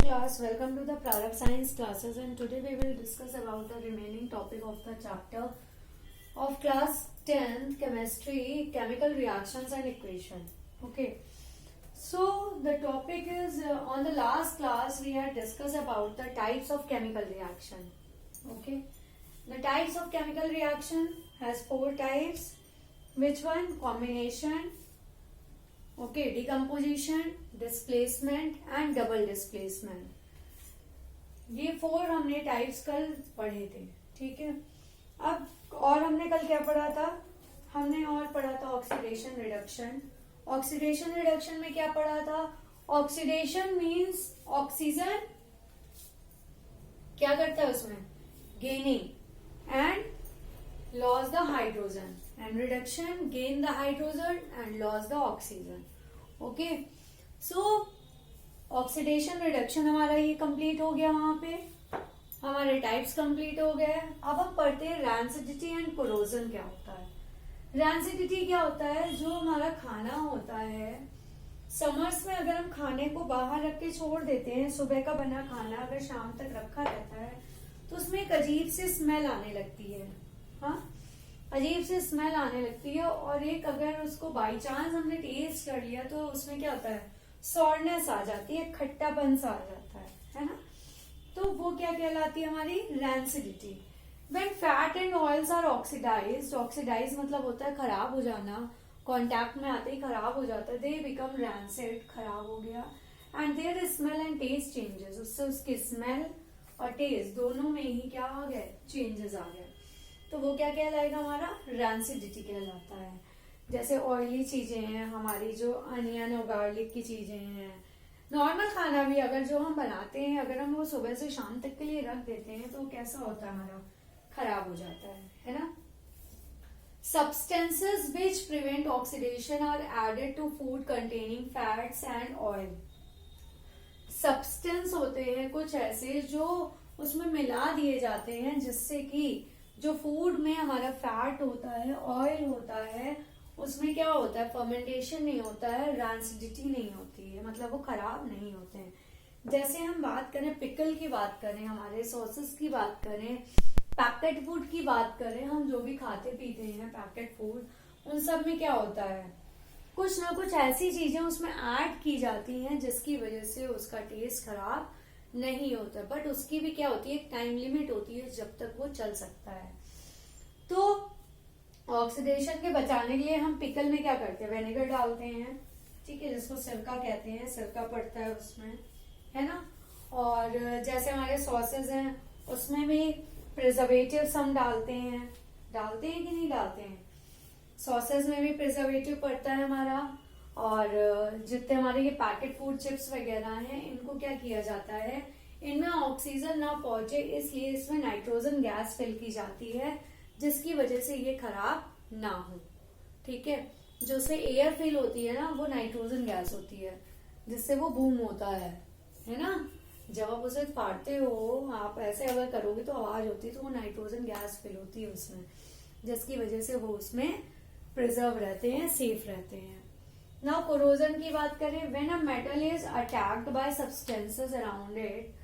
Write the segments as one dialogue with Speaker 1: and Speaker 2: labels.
Speaker 1: class, welcome to the product science classes, and today we will discuss about the remaining topic of the chapter of class 10 chemistry, chemical reactions and equation. Okay, so the topic is on the last class we had discussed about the types of chemical reaction. Okay, the types of chemical reaction has 4 types. Which one? Combination, okay, decomposition, displacement and double displacement, ये 4 हमने types कल पढ़े थे. ठीक है, अब और हमने कल क्या पढ़ा था? हमने और पढ़ा था ऑक्सीडेशन रिडक्शन. ऑक्सीडेशन रिडक्शन में क्या पढ़ा था? ऑक्सीडेशन मीन्स ऑक्सीजन क्या करता है उसमें? Gaining and loss the hydrogen, and reduction gain the hydrogen and loss the oxygen. Okay, so oxidation reduction हमारा ये कंप्लीट हो गया. वहां पे हमारे टाइप्स कंप्लीट हो गए. अब हम पढ़ते हैं रैंसिडिटी एंड कोरोजन क्या होता है. रैंसिडिटी क्या होता है? जो हमारा खाना होता है, समर्स में अगर हम खाने को बाहर रख के छोड़ देते हैं, सुबह का बना खाना अगर शाम तक रखा रहता है तो उसमें एक अजीब सी स्मेल आने लगती है. हाँ, अजीब सी स्मेल आने लगती है. और एक अगर उसको बाई चांस हमने टेस्ट कर लिया तो उसमें क्या होता है? सॉरनेस आ जाती है, खट्टापन सा आ जाता है ना. तो वो क्या कहलाती है? हमारी rancidity. When fat and oils are oxidised, oxidise मतलब होता है खराब हो जाना, कांटेक्ट में आते ही खराब हो जाता है. दे बिकम रैंसिड, खराब हो गया. And their smell and taste changes, उससे उसकी स्मेल और टेस्ट दोनों में ही क्या आ गए? चेंजेस आ गए. तो वो क्या कहलाएगा? हमारा रैंसिडिटी कहलाता है. जैसे ऑयली चीजें हैं हमारी, जो अनियन और गार्लिक की चीजें हैं, नॉर्मल खाना भी अगर जो हम बनाते हैं, अगर हम वो सुबह से शाम तक के लिए रख देते हैं तो कैसा होता है? हमारा खराब हो जाता है ना. Substances which prevent oxidation are added to food containing fats and oil. Substance होते हैं कुछ ऐसे जो उसमें मिला दिए जाते हैं जिससे कि जो फूड में हमारा फैट होता है, ऑयल होता है, उसमें क्या होता है? फर्मेंटेशन नहीं होता है, रैंसिडिटी नहीं होती है, मतलब वो खराब नहीं होते हैं. जैसे हम बात करें पिकल की बात करें, हमारे सॉसेस की बात करें, पैकेट फूड की बात करें, हम जो भी खाते पीते हैं पैकेट फूड, उन सब में क्या होता है? कुछ ना कुछ ऐसी चीजें उसमें ऐड की जाती हैं जिसकी वजह से उसका टेस्ट खराब नहीं होता. बट उसकी भी क्या होती है? एक टाइम लिमिट होती है जब तक वो चल सकता है. तो ऑक्सीडेशन के बचाने के लिए हम पिकल में क्या करते हैं? विनेगर डालते हैं, ठीक है, जिसको सिरका कहते हैं, सिरका पड़ता है उसमें, है ना. और जैसे हमारे सॉसेज हैं उसमें भी प्रिजर्वेटिव्स हम डालते हैं कि नहीं डालते हैं? सॉसेज में भी प्रिजर्वेटिव पड़ता है हमारा. और जितने हमारे ये पैकेट फूड चिप्स वगैरह हैं, इनको क्या किया जाता है? इनमें ऑक्सीजन ना पहुंचे इसलिए इसमें नाइट्रोजन गैस फिल की जाती है जिसकी वजह से ये खराब ना हो. ठीक है, जो उसमें एयर फिल होती है ना, वो नाइट्रोजन गैस होती है जिससे वो बूम होता है ना. जब आप उसे फाड़ते हो, आप ऐसे अगर करोगे तो आवाज होती है, तो वो नाइट्रोजन गैस फिल होती है उसमें, जिसकी वजह से वो उसमें प्रिजर्व रहते हैं, सेफ रहते हैं. नाउ कोरोजन की बात करें. When a metal is attacked by substances around it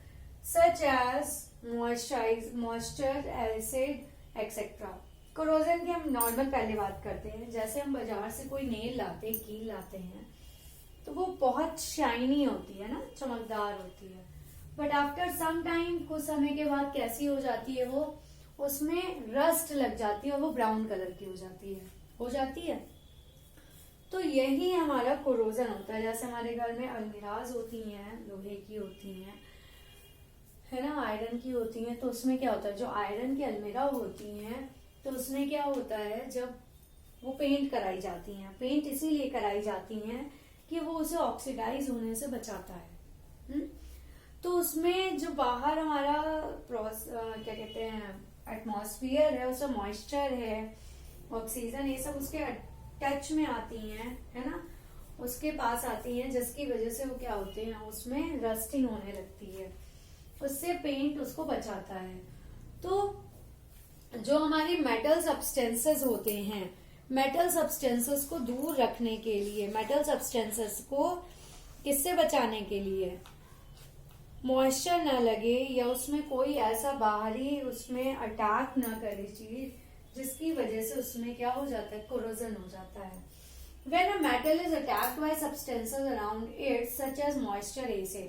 Speaker 1: such as moisture, acid etcetera. Corrosion की हम नॉर्मल पहले बात करते हैं. जैसे हम बाजार से कोई नेल लाते हैं, कील लाते हैं, तो वो बहुत शाइनी होती है ना, चमकदार होती है. बट आफ्टर सम टाइम, कुछ समय के बाद कैसी हो जाती है? वो उसमें रस्ट लग जाती है और वो ब्राउन कलर की हो जाती है. तो यही हमारा कोरोजन होता है. जैसे हमारे घर में अलमीराज होती हैं, लोहे की होती हैं, है ना, आयरन की होती हैं. तो उसमें क्या होता है? जो आयरन की अलमीरा होती हैं तो उसमें क्या होता है? जब वो पेंट कराई जाती हैं, पेंट इसीलिए कराई जाती हैं कि वो उसे ऑक्सीडाइज होने से बचाता है. तो उसमें जो बाहर हमारा क्या कहते हैं, एटमॉस्फेयर है, उसमें मॉइस्चर है, ऑक्सीजन, ये सब उसके टच में आती हैं, है ना, उसके पास आती हैं, जिसकी वजह से वो क्या होते हैं? उसमें रस्टिंग होने लगती है, उससे पेंट उसको बचाता है. तो जो हमारी मेटल सब्सटेंसेस होते हैं, मेटल सब्सटेंसेस को दूर रखने के लिए, मेटल सब्सटेंसेस को किससे बचाने के लिए? मॉइस्चर ना लगे या उसमें कोई ऐसा बाहरी उसमें अटैक ना करे चीज जिसकी वजह से उसमें क्या हो जाता है, कोरोजन हो जाता है। When a metal is attacked by substances around it such as moisture acid,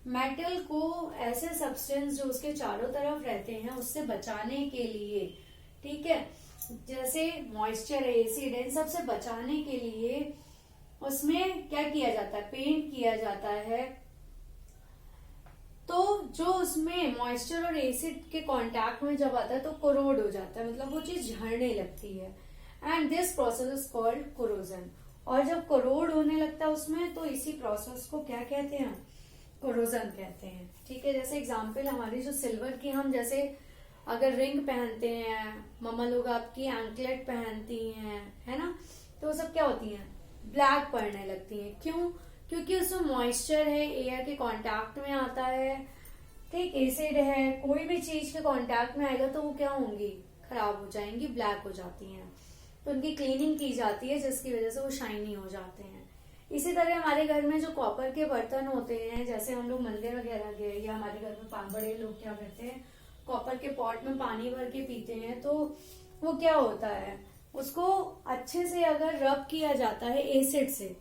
Speaker 1: metal को ऐसे सब्सटेंस जो उसके चारों तरफ रहते हैं उससे बचाने के लिए, ठीक है, जैसे मॉइस्चर, एसिड, इन सब से बचाने के लिए उसमें क्या किया जाता है, पेंट किया जाता है। तो जो उसमें मॉइस्चर और एसिड के कांटेक्ट में जब आता है तो कोरोड हो जाता है, मतलब वो चीज झड़ने लगती है। And this process is called corrosion. और जब कोरोड होने लगता है उसमें तो इसी प्रोसेस को क्या कहते हैं, कोरोजन कहते हैं। ठीक है, जैसे एग्जांपल हमारी जो सिल्वर की, हम जैसे अगर रिंग पहनते हैं, मम्मा लोग आपकी एंकलेट पहनती हैं, है ना, तो वो सब क्या होती हैं, ब्लैक पड़ने लगती हैं। क्यों? क्योंकि उसमें मॉइस्चर है, एयर के कांटेक्ट में आता है, ठीक, एसिड है, कोई भी चीज के कांटेक्ट में आएगा तो वो क्या होंगी, खराब हो जाएंगी, ब्लैक हो जाती हैं। तो उनकी क्लीनिंग की जाती है जिसकी वजह से वो शाइनी हो जाते हैं। इसी तरह हमारे घर में जो कॉपर के बर्तन होते हैं, जैसे हम लोग मंदिर वगैरह गए या हमारे घर में बड़े लोग क्या करते हैं, कॉपर के पॉट में पानी भर के पीते हैं, तो वो क्या होता है, उसको अच्छे से अगर रब किया जाता है एसिड से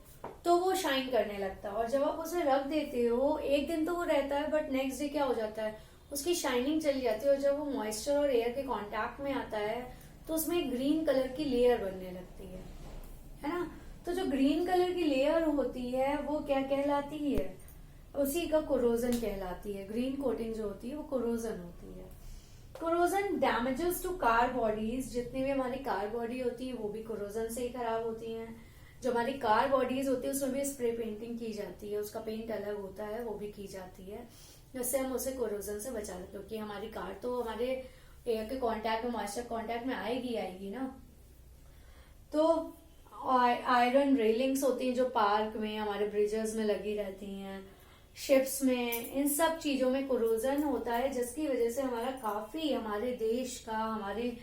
Speaker 1: तो वो शाइन करने लगता है। और जब आप उसे रख देते हो एक दिन तो वो रहता है, बट नेक्स्ट डे क्या हो जाता है, उसकी शाइनिंग चली जाती है। और जब वो मॉइस्चर और एयर के कांटेक्ट में आता है तो उसमें एक ग्रीन कलर की लेयर बनने लगती है ना। तो जो ग्रीन कलर की लेयर होती है वो क्या कहलाती है, उसी का कोरोजन कहलाती है। ग्रीन कोटिंग जो होती है वो कोरोजन होती है। Corrosion damages to car bodies, जितनी भी हमारी कार बॉडी होती है वो भी कोरोजन से ही खराब होती हैं। जो हमारी कार बॉडीज होती है उसमें भी स्प्रे पेंटिंग की जाती है, उसका पेंट अलग होता है, वो भी की जाती है, जिससे हम उसे कोरोजन से बचा लेते, क्योंकि हमारी कार तो हमारे एयर के कांटेक्ट में, मॉइस्चर कांटेक्ट में आएगी ना। तो आयरन रेलिंग्स होती हैं जो पार्क में, हमारे ब्रिजेस में लगी रहती हैं, शिप्स में, इन सब चीजों में कोरोजन होता है, जिसकी वजह से हमारा काफी, हमारे देश का, हमारे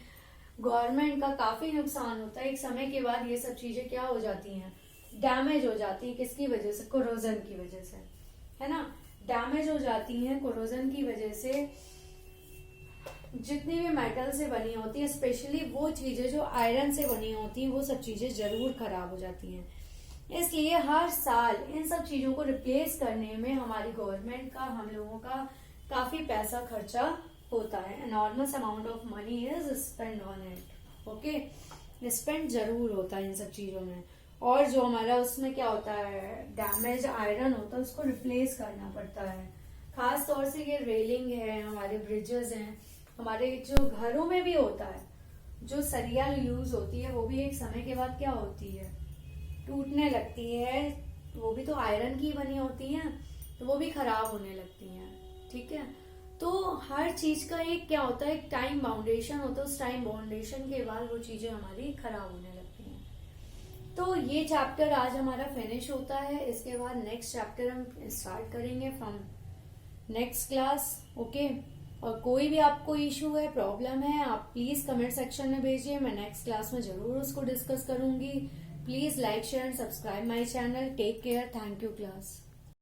Speaker 1: गवर्नमेंट का काफी नुकसान होता है। एक समय के बाद ये सब चीजें क्या हो जाती हैं, डैमेज हो जाती है। किसकी वजह से? कोरोजन की वजह से, है ना, डैमेज हो जाती हैं कोरोजन की वजह से। जितनी भी मेटल से बनी होती है, स्पेशली वो चीजें जो आयरन से बनी होती हैं, वो सब चीजें जरूर खराब हो जाती हैं। इसलिए हर साल इन सब चीजों को रिप्लेस करने में हमारी गवर्नमेंट का, हम लोगों का काफी पैसा खर्चा होता है। Enormous amount of money is spend on it. Okay, spend जरूर होता है इन सब चीजों में। और जो हमारा उसमें क्या होता है, डैमेज आयरन होता है, उसको रिप्लेस करना पड़ता है। खास तौर से ये रेलिंग है, हमारे ब्रिजेस हैं, हमारे जो घरों में भी होता है, जो सरिया यूज होती है वो भी एक समय के बाद क्या होती है, टूटने लगती है। वो भी तो आयरन की बनी होती है, तो वो भी खराब होने लगती हैं। ठीक है, तो हर चीज का एक क्या होता है, एक टाइम बाउंडेशन होता है। उस टाइम बाउंडेशन के बाद वो चीजें हमारी खराब होने लगती हैं। तो ये चैप्टर आज हमारा फिनिश होता है। इसके बाद नेक्स्ट चैप्टर हम स्टार्ट करेंगे फ्रॉम नेक्स्ट क्लास। ओके, और कोई भी आपको इशू है, प्रॉब्लम है, आप प्लीज कमेंट सेक्शन में भेजिए, मैं नेक्स्ट क्लास में जरूर उसको डिस्कस करूंगी। Please like, share and subscribe my channel. Take care, thank you class.